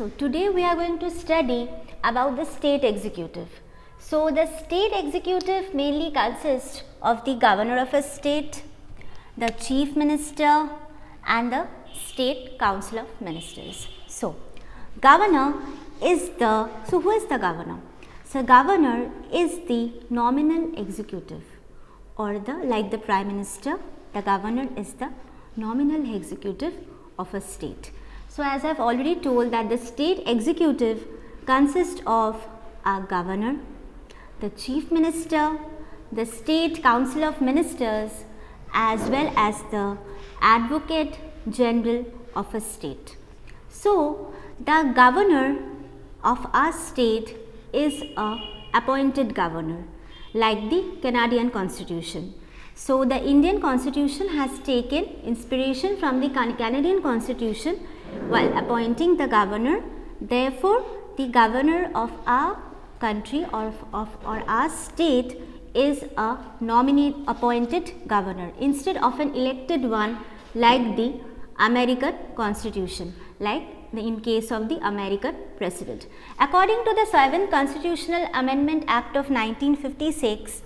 So today we are going to study about the state executive. So the state executive mainly consists of the governor of a state, the chief minister and the state council of ministers. So governor is who is the governor? So governor is the nominal executive, or like the prime minister, the governor is the nominal executive of a state. So as I have already told that the state executive consists of a governor, the chief minister, the state council of ministers as well as the advocate general of a state. So the governor of our state is a appointed governor like the Canadian Constitution. So the Indian Constitution has taken inspiration from the Canadian Constitution while appointing the governor. Therefore, the governor of our country or our state is a appointed governor instead of an elected one like the American Constitution, like in case of the American president. According to the 7th Constitutional Amendment Act of 1956,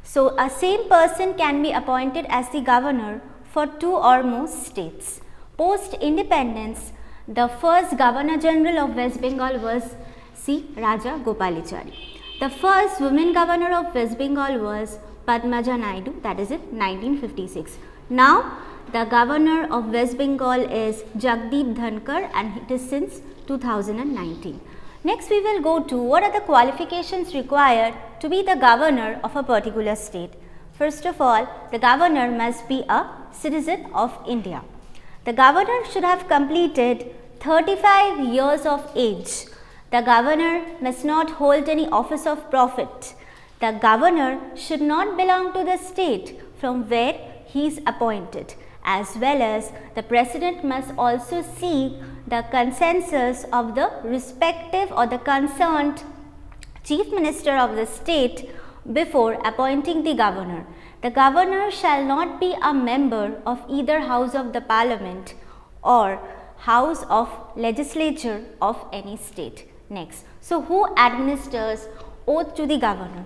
so a same person can be appointed as the governor for 2 or more states. Post independence, the first Governor General of West Bengal was C. Raja Gopalachari. The first woman governor of West Bengal was Padmaja Naidu, that is in 1956. Now the governor of West Bengal is Jagdeep Dhankar and it is since 2019. Next we will go to what are the qualifications required to be the governor of a particular state. First of all, the governor must be a citizen of India. The governor should have completed 35 years of age. The governor must not hold any office of profit. The governor should not belong to the state from where he is appointed, as well as the president must also seek the consensus of the respective or the concerned chief minister of the state before appointing the governor. The governor shall not be a member of either house of the parliament or house of legislature of any state. Next, so who administers oath to the governor?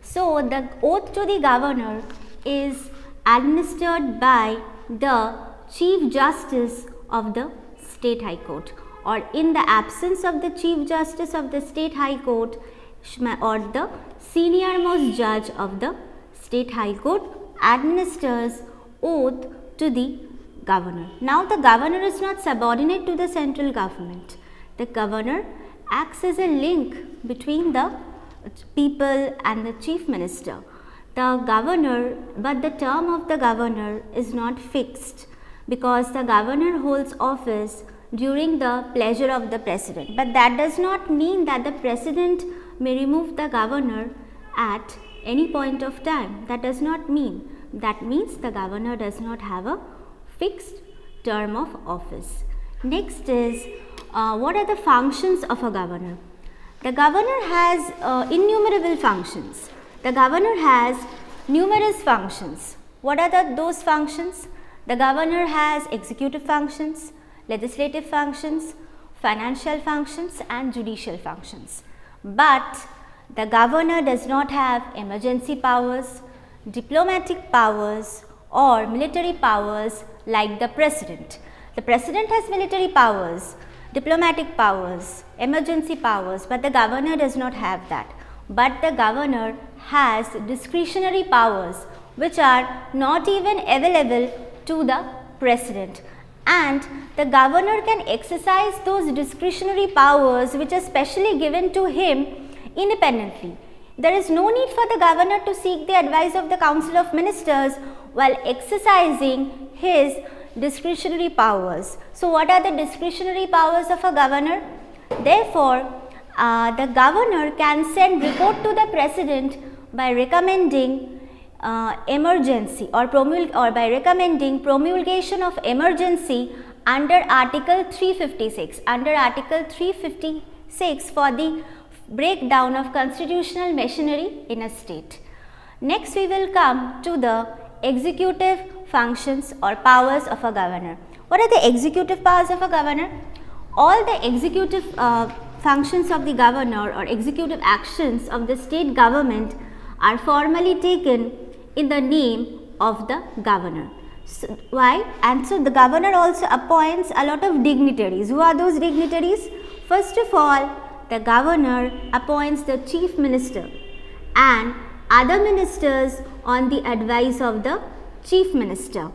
So the oath to the governor is administered by the Chief Justice of the State High Court, or in the absence of the Chief Justice of the State High Court or the senior most judge of the State High Court administers oath to the governor. Now the governor is not subordinate to the central government. The governor acts as a link between the people and the chief minister. The governor, but the term of the governor is not fixed because the governor holds office during the pleasure of the president. But that does not mean that the president may remove the governor at any point of time. That does not mean. That means the governor does not have a fixed term of office. Next is what are the functions of a governor? The governor has innumerable functions. The governor has numerous functions. What are those functions? The governor has executive functions, legislative functions, financial functions and judicial functions. But the governor does not have emergency powers, diplomatic powers or military powers like the president. The president has military powers, diplomatic powers, emergency powers, but the governor does not have that. But the governor has discretionary powers which are not even available to the president, and the governor can exercise those discretionary powers which are specially given to him independently. There is no need for the governor to seek the advice of the council of ministers while exercising his discretionary powers. So what are the discretionary powers of a governor? Therefore, the governor can send report to the president by recommending emergency or by recommending promulgation of emergency under Article 356. Under Article 356 for the breakdown of constitutional machinery in a state. Next we will come to the executive functions or powers of a governor. What are the executive powers of a governor? all the executive functions of the governor or executive actions of the state government are formally taken in the name of the governor. So, why? And so the governor also appoints a lot of dignitaries. Who are those dignitaries? First of all, the governor appoints the chief minister and other ministers on the advice of the chief minister.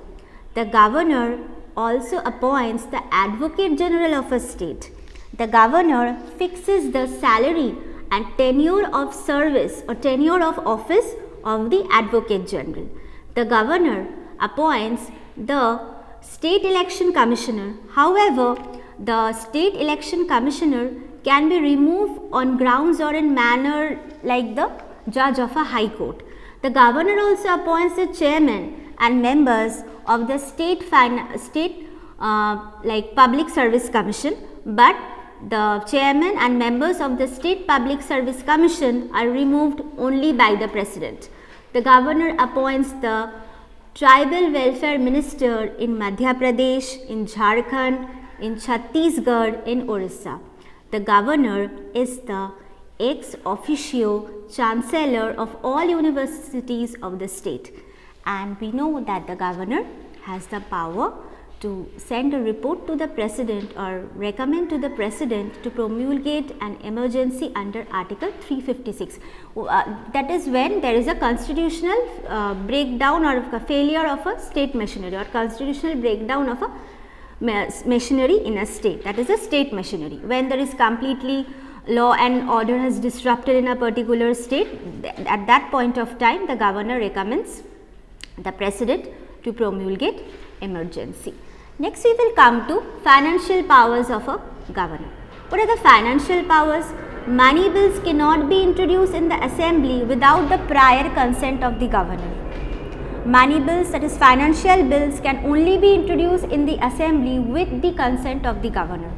The governor also appoints the advocate general of a state. The governor fixes the salary and tenure of service or tenure of office of the advocate general. The governor appoints the state election commissioner. However, the state election commissioner can be removed on grounds or in manner like the judge of a high court. The governor also appoints the chairman and members of the state public service commission, but the chairman and members of the state public service commission are removed only by the president. The governor appoints the tribal welfare minister in Madhya Pradesh, in Jharkhand, in Chhattisgarh, in Orissa. The governor is the ex officio chancellor of all universities of the state, and we know that the governor has the power to send a report to the president or recommend to the president to promulgate an emergency under Article 356. That is when there is a constitutional breakdown or a failure of a state machinery or constitutional breakdown of a machinery in a state, that is a state machinery. When there is completely law and order has disrupted in a particular state, at that point of time the governor recommends the president to promulgate emergency. Next we will come to financial powers of a governor. What are the financial powers? Money bills cannot be introduced in the assembly without the prior consent of the governor. Money bills, that is financial bills, can only be introduced in the assembly with the consent of the governor.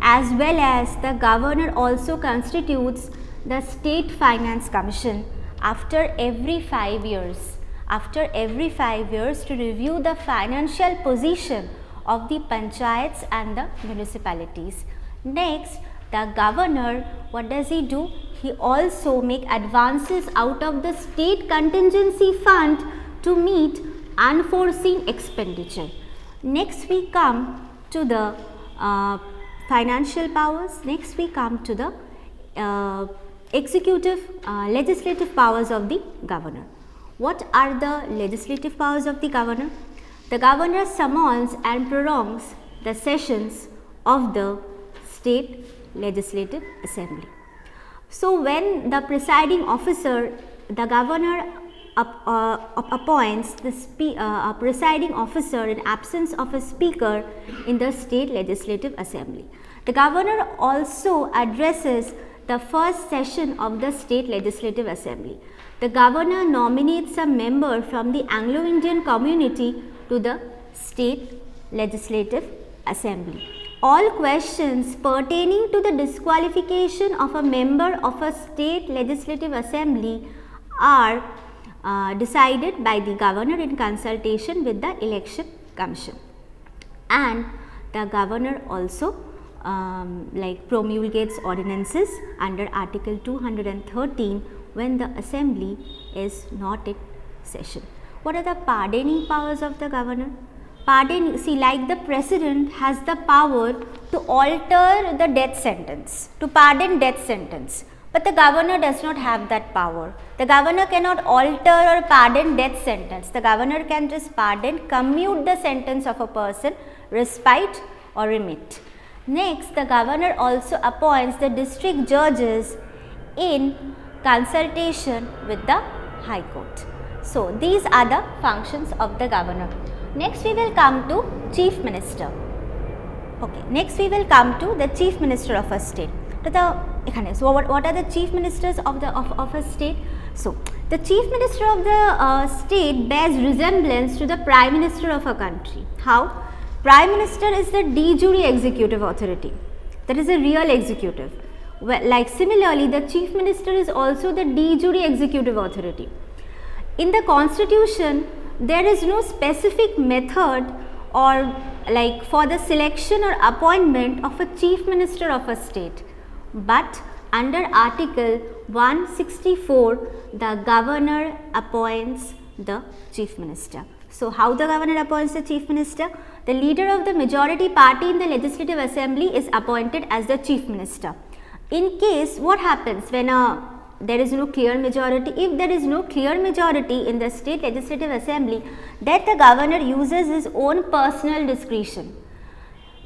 As well as the governor also constitutes the state finance commission after every 5 years. After every 5 years to review the financial position of the panchayats and the municipalities. Next, the governor, what does he do? He also make advances out of the state contingency fund to meet unforeseen expenditure. Next we come to the financial powers. Next we come to the legislative powers of the governor. What are the legislative powers of the governor? The governor summons and prolongs the sessions of the state legislative assembly. So, when the presiding officer, the governor appoints the presiding officer in absence of a speaker in the state legislative assembly. The governor also addresses the first session of the state legislative assembly. The governor nominates a member from the Anglo-Indian community to the state legislative assembly. All questions pertaining to the disqualification of a member of a state legislative assembly are decided by the governor in consultation with the election commission. And the governor also promulgates ordinances under Article 213 when the assembly is not in session. What are the pardoning powers of the governor? Pardoning, see, like the president has the power to alter the death sentence, to pardon death sentence, but the governor does not have that power. The governor cannot alter or pardon death sentence. The governor can just pardon, commute the sentence of a person, respite or remit. Next, the governor also appoints the district judges in consultation with the High Court. So, these are the functions of the governor. Next, we will come to Chief Minister. Okay. Next, we will come to the Chief Minister of a state. So, what are the Chief Ministers of a state? So, the Chief Minister of the state bears resemblance to the Prime Minister of a country. How? Prime Minister is the de jure executive authority, that is a real executive. Well, similarly, the Chief Minister is also the de jure executive authority. In the Constitution, there is no specific method or like for the selection or appointment of a chief minister of a state, but under Article 164 the governor appoints the chief minister. So, how the governor appoints the chief minister? The leader of the majority party in the legislative assembly is appointed as the chief minister. In case what happens when there is no clear majority, if there is no clear majority in the state legislative assembly, then the governor uses his own personal discretion.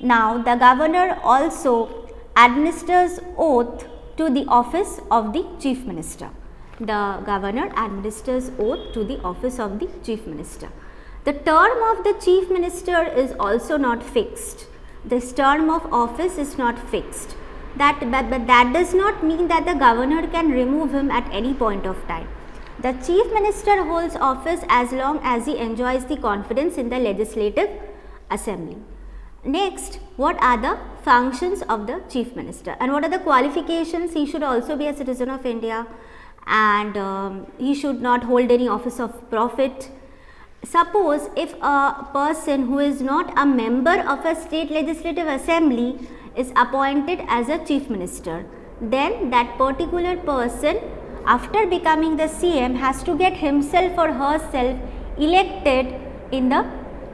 Now, the governor also administers oath to the office of the chief minister. The governor administers oath to the office of the chief minister. The term of the chief minister is also not fixed. This term of office is not fixed. But that does not mean that the governor can remove him at any point of time. The chief minister holds office as long as he enjoys the confidence in the legislative assembly. Next, what are the functions of the chief minister and what are the qualifications? He should also be a citizen of India and he should not hold any office of profit. Suppose if a person who is not a member of a state legislative assembly is appointed as a chief minister, then that particular person after becoming the CM has to get himself or herself elected in the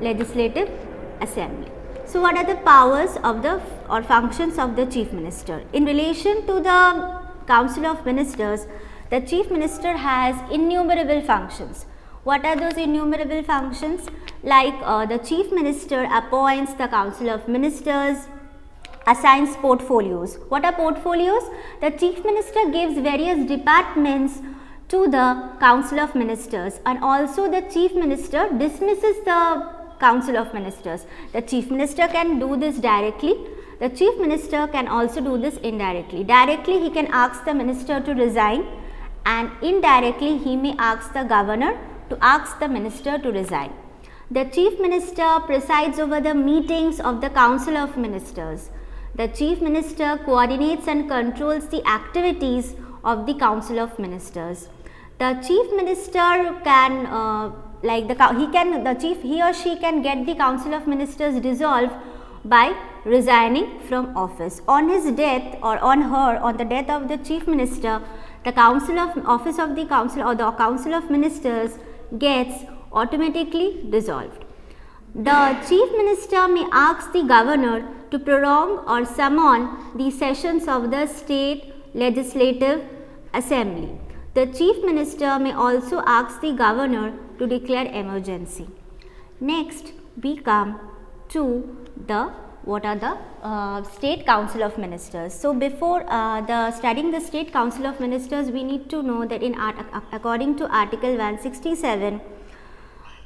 legislative assembly. So, what are the powers of the or functions of the chief minister? In relation to the council of ministers, the chief minister has innumerable functions. What are those innumerable functions? Like the chief minister appoints the council of ministers, assigns portfolios. What are portfolios? The chief minister gives various departments to the council of ministers and also the chief minister dismisses the council of ministers. The chief minister can do this directly. The chief minister can also do this indirectly. Directly he can ask the minister to resign and indirectly he may ask the governor to ask the minister to resign. The chief minister presides over the meetings of the council of ministers. The chief minister coordinates and controls the activities of the council of ministers. The chief minister can he or she can get the council of ministers dissolved by resigning from office. On his death or on the death of the chief minister, the office of the council or the council of ministers gets automatically dissolved. The chief minister may ask the governor to prolong or summon the sessions of the state legislative assembly. The chief minister may also ask the governor to declare emergency. Next, we come to what are the state council of ministers. So, before studying the state council of ministers, we need to know that according to article 167,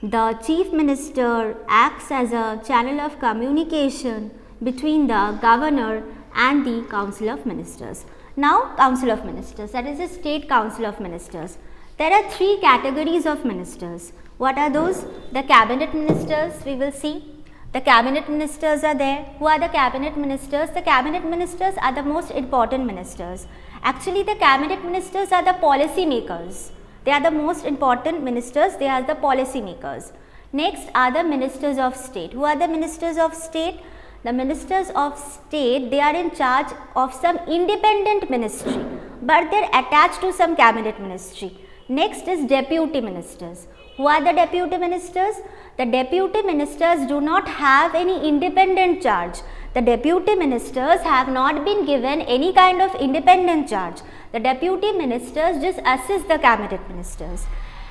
the chief minister acts as a channel of communication between the governor and the council of ministers. Now, council of ministers, that is the state council of ministers. There are three categories of ministers. What are those? The cabinet ministers, we will see. The cabinet ministers are there. Who are the cabinet ministers? The cabinet ministers are the most important ministers. Actually, the cabinet ministers are the policy makers. They are the most important ministers. They are the policy makers. Next are the ministers of state. Who are the ministers of state? The ministers of state, they are in charge of some independent ministry, but they are attached to some cabinet ministry. Next is deputy ministers. Who are the deputy ministers? The deputy ministers do not have any independent charge. The deputy ministers have not been given any kind of independent charge. The deputy ministers just assist the cabinet ministers.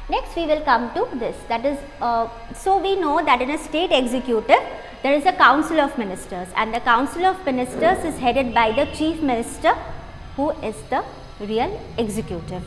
Next we will come to this, that is, so we know that in a state executive there is a council of ministers and the council of ministers is headed by the chief minister who is the real executive.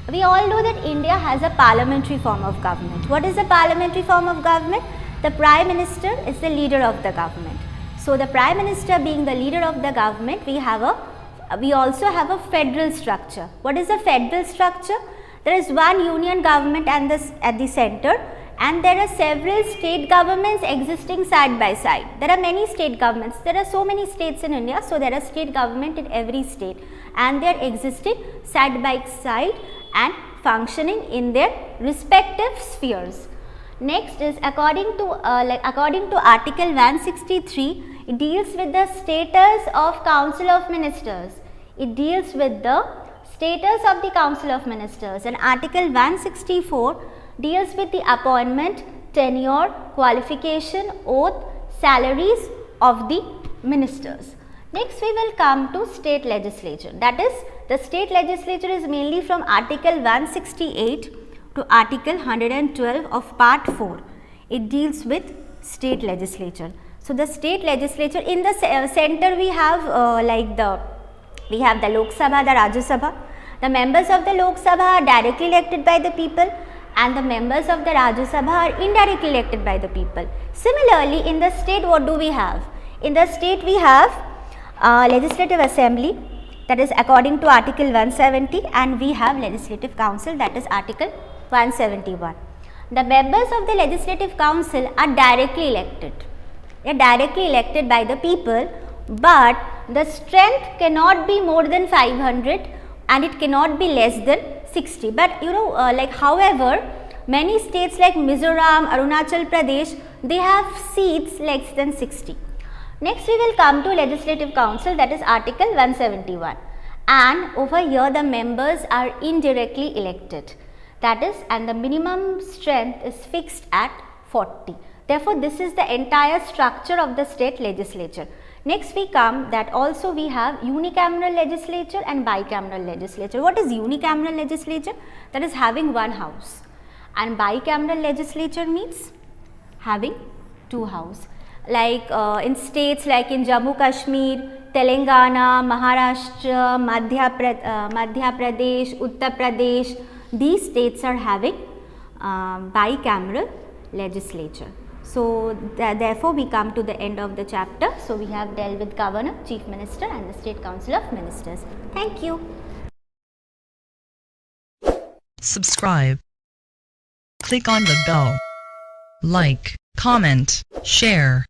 We all know that India has a parliamentary form of government. What is a parliamentary form of government? The prime minister is the leader of the government. So, the prime minister being the leader of the government, we also have a federal structure. What is a federal structure? There is one union government at the center and there are several state governments existing side by side. There are many state governments. There are so many states in India, so there are state government in every state and they are existing side by side and functioning in their respective spheres. Next is according to Article 163, it deals with the status of Council of Ministers. It deals with the status of the Council of Ministers, and Article 164 deals with the appointment, tenure, qualification, oath, salaries of the ministers. Next we will come to state legislature. That is, the state legislature is mainly from Article 168 to Article 112 of Part 4. It deals with state legislature. So the state legislature, in the center we have we have the Lok Sabha, the Rajya Sabha. The members of the Lok Sabha are directly elected by the people, and the members of the Rajya Sabha are indirectly elected by the people. Similarly, in the state, what do we have? In the state we have Legislative Assembly, that is according to Article 170, and we have Legislative Council, that is Article 171. The members of the Legislative Council are directly elected. They are directly elected by the people, but the strength cannot be more than 500 and it cannot be less than 60. But however, many states like Mizoram, Arunachal Pradesh, they have seats less than 60. Next we will come to Legislative Council, that is Article 171, and over here the members are indirectly elected, that is, and the minimum strength is fixed at 40. Therefore, this is the entire structure of the state legislature. Next we come that also we have unicameral legislature and bicameral legislature. What is unicameral legislature? That is having one house, and bicameral legislature means having two houses. Like in states like in Jammu Kashmir, Telangana, Maharashtra, Madhya Pradesh, Uttar Pradesh, these states are having bicameral legislature. So therefore we come to the end of the chapter. So we have dealt with Governor, Chief Minister and the State Council of Ministers. Thank you. Subscribe. Click on the bell. Like, comment, share.